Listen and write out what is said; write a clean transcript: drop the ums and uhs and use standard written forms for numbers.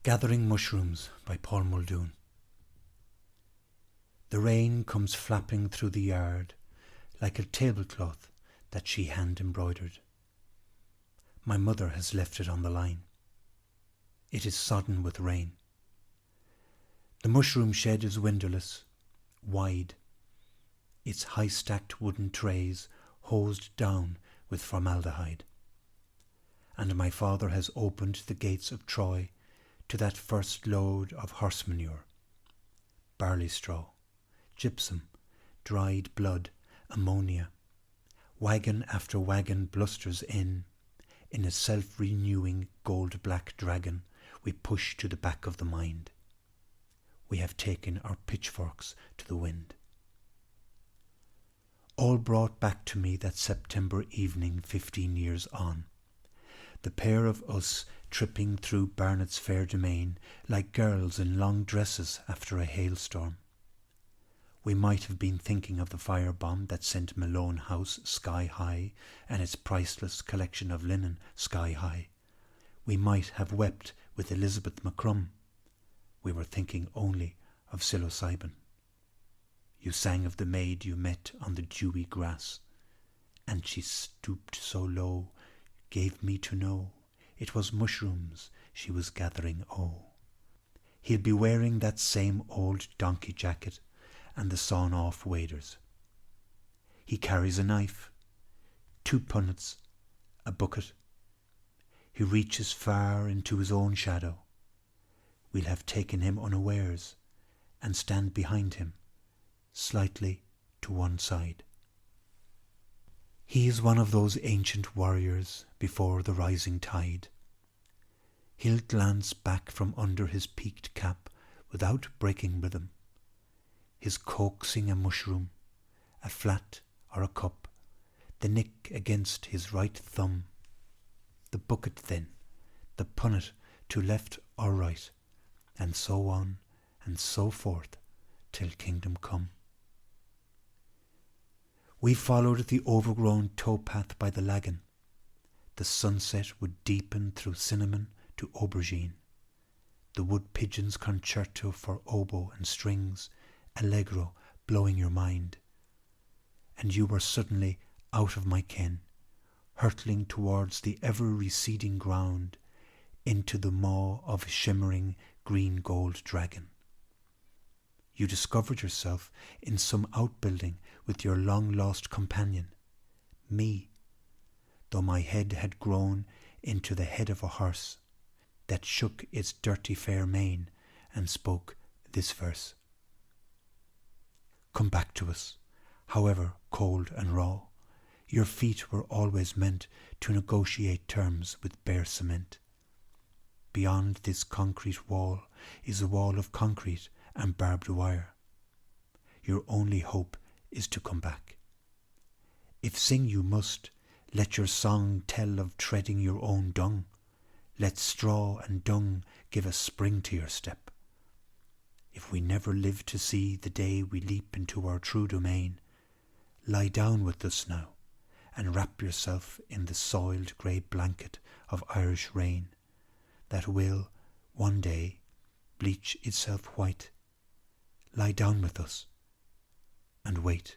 Gathering Mushrooms by Paul Muldoon. The rain comes flapping through the yard like a tablecloth that she hand-embroidered. My mother has left it on the line. It is sodden with rain. The mushroom shed is windowless, wide, its high-stacked wooden trays hosed down with formaldehyde. And my father has opened the gates of Troy to that first load of horse manure, barley straw, gypsum, dried blood, ammonia. Wagon after wagon blusters in a self-renewing gold-black dragon we push to the back of the mind. We have taken our pitchforks to the wind. All brought back to me that September evening 15 years on. The pair of us tripping through Barnett's fair domain like girls in long dresses after a hailstorm. We might have been thinking of the firebomb that sent Malone House sky high and its priceless collection of linen sky high. We might have wept with Elizabeth McCrum. We were thinking only of psilocybin. You sang of the maid you met on the dewy grass, and she stooped so low, gave me to know it was mushrooms she was gathering, oh. He'll be wearing that same old donkey jacket and the sawn-off waders. He carries a knife, 2 punnets, a bucket. He reaches far into his own shadow. We'll have taken him unawares and stand behind him, slightly to one side. He is one of those ancient warriors before the rising tide. He'll glance back from under his peaked cap without breaking rhythm. His coaxing a mushroom, a flat or a cup, the nick against his right thumb, the bucket then, the punnet to left or right, and so on and so forth till kingdom come. We followed the overgrown towpath by the lagan. The sunset would deepen through cinnamon to aubergine. The wood pigeon's concerto for oboe and strings, allegro blowing your mind. And you were suddenly out of my ken, hurtling towards the ever-receding ground, into the maw of a shimmering green-gold dragon. You discovered yourself in some outbuilding with your long-lost companion, me, though my head had grown into the head of a horse that shook its dirty fair mane and spoke this verse. Come back to us, however cold and raw. Your feet were always meant to negotiate terms with bare cement. Beyond this concrete wall is a wall of concrete and barbed wire. Your only hope is to come back. If sing you must, let your song tell of treading your own dung. Let straw and dung give a spring to your step. If we never live to see the day we leap into our true domain, lie down with us now and wrap yourself in the soiled grey blanket of Irish rain that will, one day, bleach itself white. Lie down with us and wait.